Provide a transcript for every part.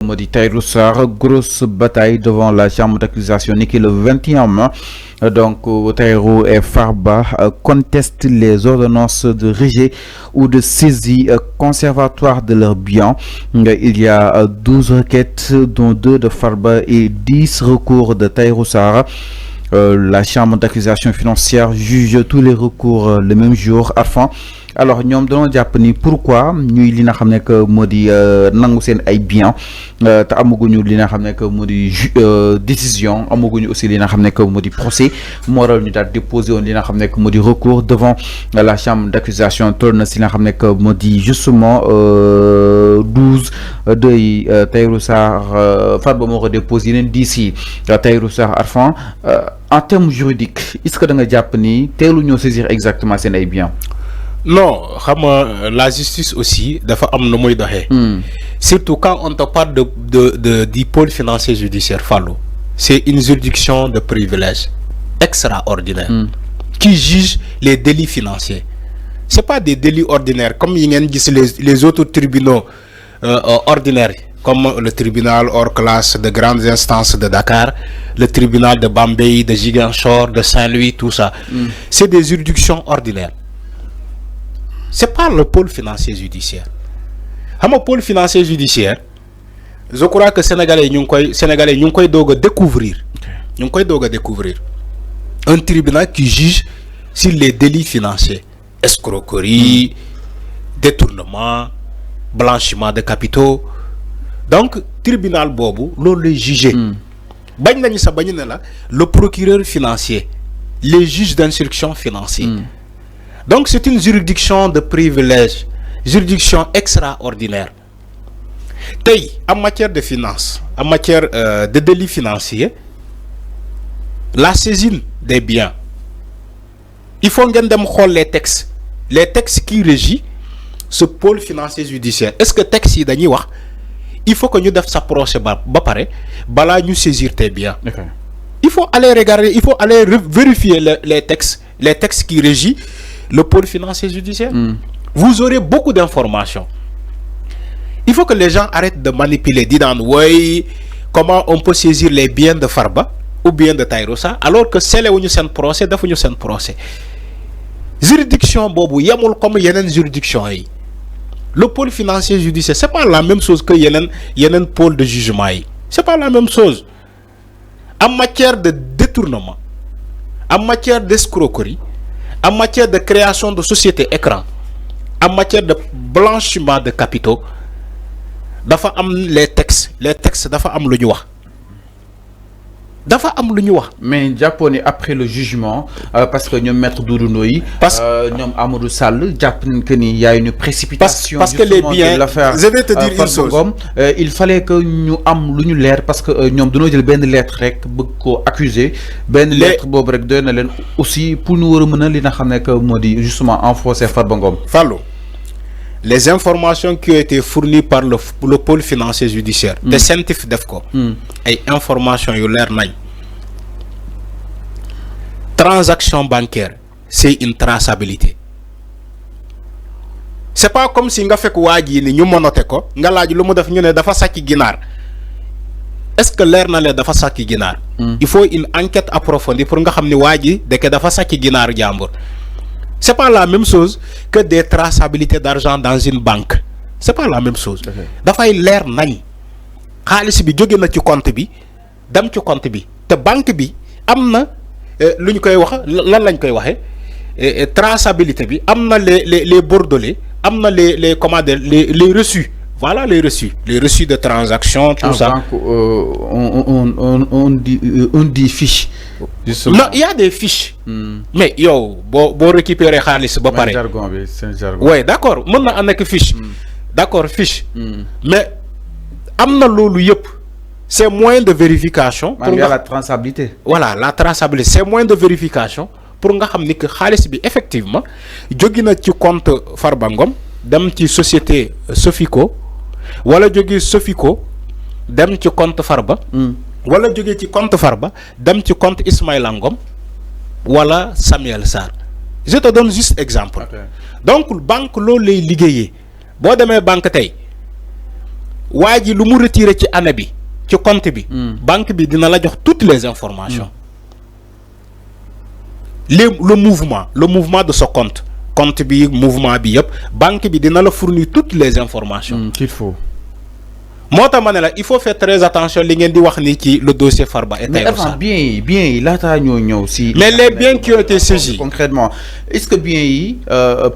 modi Tahirou Sarr, grosse bataille devant la chambre d'accusation niki le 21 mai. Donc Tahirou et Farba contestent les ordonnances de rejet ou de saisie conservatoire de leurs biens. Il y a 12 requêtes dont 2 de Farba et 10 recours de Tahirou Sarr. La chambre d'accusation financière juge tous les recours le même jour afin. Alors ñom dañu japp ni pourquoi ñuy li nga xamné que modi nangu sen ay bien ta amaguñu li nga xamné que modi décision amaguñu aussi li nga xamné que modi procès moral ñu dal déposer on li nga xamné que modi recours devant la chambre d'accusation tourne si nga xamné que modi justement 12 de Tahirou Sarr Farba moko déposer len d'ici Tahirou Sarr Arfan en termes juridiques est-ce que da nga japp ni télu ñoo saisir exactement sen ay bien. Non, la justice aussi dafa am no moy doxé. Surtout quand on te parle du pôle financier judiciaire Fallou, c'est une juridiction de privilège extraordinaire qui juge les délits financiers. C'est pas des délits ordinaires comme les autres tribunaux ordinaires comme le tribunal hors classe de grandes instances de Dakar, le tribunal de Bambey, de Ziguinchor, de Saint-Louis, tout ça. C'est des juridictions ordinaires. C'est pas le pôle financier judiciaire. Le pôle financier judiciaire, je crois que Sénégalais nous découvrir. Découvrir un tribunal qui juge sur les délits financiers, escroquerie, détournement, blanchiment de capitaux. Donc, tribunal bobu, l'on le juge. Le procureur financier, les juges d'instruction financière. Donc c'est une juridiction de privilège, juridiction extraordinaire. En matière de finances, en matière de délits financiers, la saisine des biens, il faut que les textes qui régissent ce pôle financier judiciaire. Est-ce que texte il faut que nous devons s'approcher nous saisir tes biens. Okay. Il faut aller regarder, il faut aller vérifier les textes qui régissent le pôle financier judiciaire. Vous aurez beaucoup d'informations. Il faut que les gens arrêtent de manipuler, disant comment on peut saisir les biens de Farba ou bien de Tahirou Sarr alors que c'est le procès, procès. Juridiction bobu yamul comme yenen juridiction yi. Le pôle financier judiciaire c'est pas la même chose que yenen pôle de jugement yi. C'est pas la même chose. En matière de détournement, en matière d'escroquerie, en matière de création de sociétés écran, en matière de blanchiment de capitaux, dafa am les textes dafa am lu ñu wax. Dafa am lu ñu wax. Mais japonais après le jugement parce que ñom maître Doudou Ndoye ñom Amadou Sall japp que ni y a une précipitation parce que les biens je vais te dire une chose il fallait que ñu am lu ñu leer parce que ñom dañu jël ben lettre rek bëgg ko accuser ben lettre bobu rek doy na len aussi pour ñu wara mëna li nga xamné que modi justement enforcer Farba Ngom. Fallou, les informations qui ont été fournies par le pôle financier judiciaire des scientifiques d'EFCO et informations yu leer nañ. Transaction bancaire c'est une traçabilité. C'est pas comme si nga fekk waji ni ñu monoté ko nga laaj lu mu def ñu né dafa sàcc ginaar. Est-ce que leer na le dafa sàcc ginaar? Il faut une enquête approfondie pour nga xamni waji de que dafa sàcc ginaar jambour. C'est pas la même chose que des traçabilités d'argent dans une banque. C'est pas la même chose. Dafay leer nañ. Xaalis bi jóge na ci compte bi dem ci compte bi te banque bi amna luñ koy wax lan lañ koy waxé traçabilité bi amna les bordelais amna les commandes les reçus. Voilà les reçus de transaction tout ça. On dit fiche. Non, il y a des fiches. Mais yo bo récupérer xaliss ba paré. C'est jargon. Ouais, d'accord, mën na nek fiche. D'accord, fiche. Mais amna lolu yep. C'est moyen de vérification pour la traçabilité. Voilà, la traçabilité, c'est moyen de vérification pour nga xamni que xaliss bi effectivement jogi na ci compte Farba Ngom dem ci société Sofico wala jogi Sofico dem ci compte Farba wala jogi ci compte Farba dem ci compte Ismaïla Ngom wala Samuel Sarr. Je te donne juste exemple. Okay. Donc banque lo lay liggéeyee bo démé banque tay waa ji lu mu retiré ci année bi ci compte bi banque bi dina la jox toutes les informations le mouvement de ce compte bi mouvement bi yëpp banque bi dina la fournir toutes les informations qu'il faut. moo tax ma ne la il faut faire très attention li ngeen di wax ni ci le dossier Farba et Tahirou Sarr. Mais bien yi laataa ñoo ñëw si. mais les biens qui ont été saisis concrètement est-ce que bien yi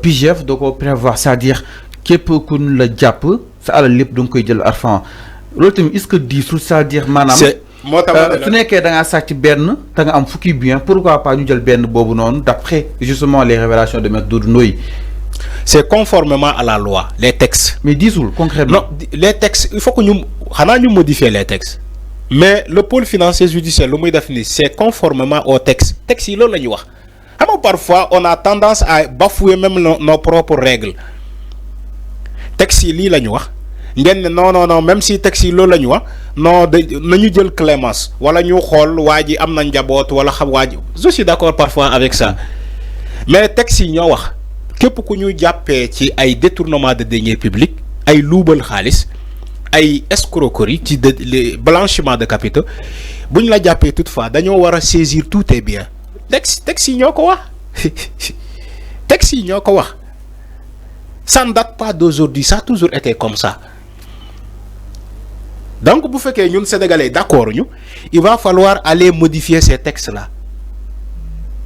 PIGF da ko prévoir, c'est-à-dire képp ku ñu la jàpp sa alal lépp da nga koy jël arfan loolu tamit est-ce que diisul, c'est-à-dire maanaam. moo tax ma ne la su nekkee da ngaa sàcc benn te nga am fukki bien pourquoi pas ñu jël benn boobu noonu d'après justement les révélations de Maître Doudou Ndoye. C'est conformément à la loi, les textes. Mais dis-nous concrètement. Non, les textes, il faut que nous modifier les textes. Mais le pôle financier judiciaire, le mot défini, c'est conformément aux textes. Textes, il y a parfois, on a tendance à bafouer même nos propres règles. Textes, il y a non, même si texte yi loolu la ñu wax non nañu jël clémence wala ñu xool waa ji am na njaboot wala xam waa ji je suis d'accord parfois avec ça mais texte yi ñoo wax képp ku ñu jàppee ci ay détournement de deniers publics ay luubal xaalis ay escroquerie ci blanchiment de capitaux bu ñu la jàppee toutefois dañoo war a saisir tous tes biens texte yi ñoo ko wax texte yi ñoo ko wax ça ne date pas d'aujourd'hui, ça a toujours été comme ça. Donc, vous faites que nous, Sénégalais, d'accord, il va falloir aller modifier ces textes-là.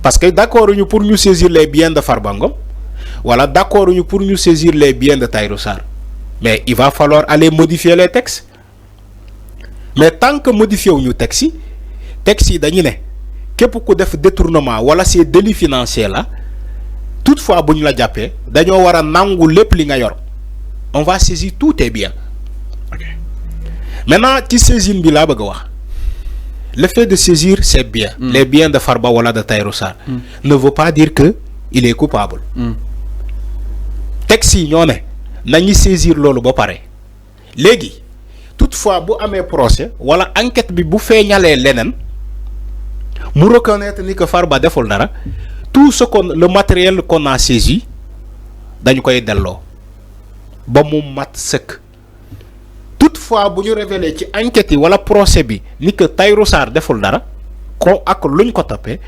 Parce que d'accord, pour nous saisir les biens de Farba Ngom, voilà, d'accord, pour nous saisir les biens de Tahirou Sarr. Mais il va falloir aller modifier les textes. Mais tant que modifier nos textes, dañu né képp ku def détournement wala ces délits financiers là, toutefois buñ la jappé, dañoo wara nangu lépp li nga yor. On va saisir tous tes biens. Maintenant, ci saisine bi la bëgg wax. Le fait de saisir ces biens, les biens de Farba wala de Tahirou Sarr, ne veut pas dire que il est coupable. Texte yi ñoo né nañu saisir lolu ba paré. Légui, toutefois bu amé procès wala enquête bi bu feñalé lenen, mu reconnaître ni que Farba deful dara, tout le matériel qu'on a saisi dañ koy dello ba mu mat seuk. Toutefois bu ñu révéler ci enquête yi wala procès bi ni que Tahirou Sarr deful dara ko ak luñ ko topé,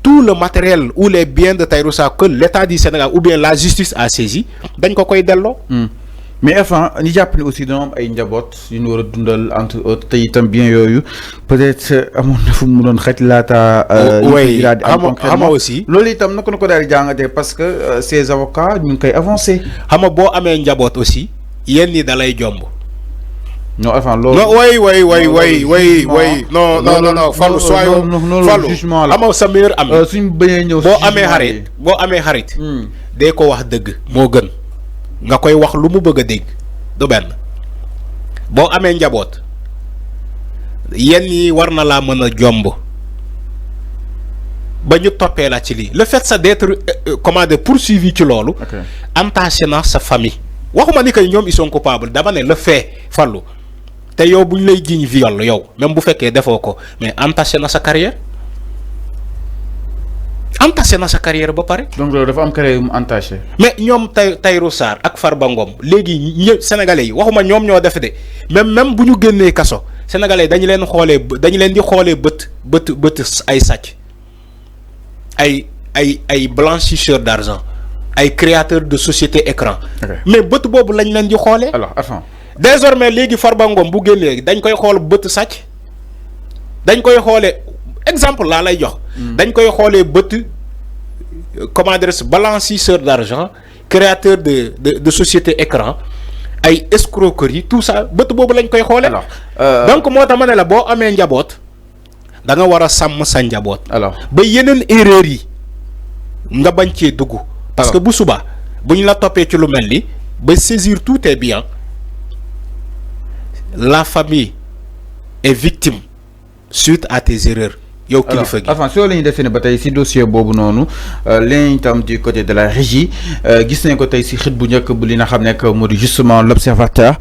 tout le matériel ou les biens de Tahirou Sarr que l'État du Sénégal ou bien la justice a saisi dañ ko koy dello. Mais enfin ñu jàpp ne aussi dañoo am ay njaboot yu ñu war a dundal entre autres te itam bien yooyu peut-être amoon na fu mu doon xaj laata. oui xam aussi. loolu itam naka la ko daal di jàngatee parce que ces avocats ñu ngi koy avancé. xam nga boo amee njaboot aussi yéen ñi dalay jomb. non enfin loolu. non oui non Fallou soyons Fallou xam nga sa meilleur ami. suñ bañee ñëw boo amee xarit. dee ko wax dëgg moo gën. nga koy wax lu mu bëgg a dégg du benn boo amee njaboot yenn yi war na laa mën a jomb ba ñu toppee la ci lii le fait ça d'être poursuivi ci loolu entaché na sa famille waxuma ni que ñoom ils sont coupables dama ne le fait Fallou te yow bu ñu lay jiiñ viol yow même bu fekkee defoo ko mais entaché na sa carrière entaché na sa carrière ba pare. donc loolu dafa am carrière mu entaché. mais ñoom Tahirou Sarr ak Farba Ngom léegi ñëpp sénégalais yi waxuma ñoom ñoo def de même bu ñu génnee kaso sénégalais dañu leen di xoolee bët ay sàcc ay blanchisseurs d'argent ay créateurs de société écran. mais bët boobu lañ leen di xoolee. alors attends désormais léegi Farba Ngom bu génnee dañ koy xool bët sàcc dañ koy xoolee. exemple laa lay jox. dañ koy xoolee bët comment dire blanchisseur d'argent créateur de société écran ay escroquerie tout ça bët boobu lañ koy xoolee. donc moo tax ma ne la boo amee njaboot da nga war a sàmm sa njaboot. alors ba yeneen erreur yi nga bañ cee dugg. parce que bu suba bu ñu la toppee ci lu mel ni ba saisir tous tes biens la famille est victime suite à tes erreurs. yow kilifa gi enfin soo la ñuy defee ne ba tey si dossier boobu noonu leen itam du côté de la régie gis nañ ko tey si xët bu njëkk bu li nga xam ne moo di justement l'observateur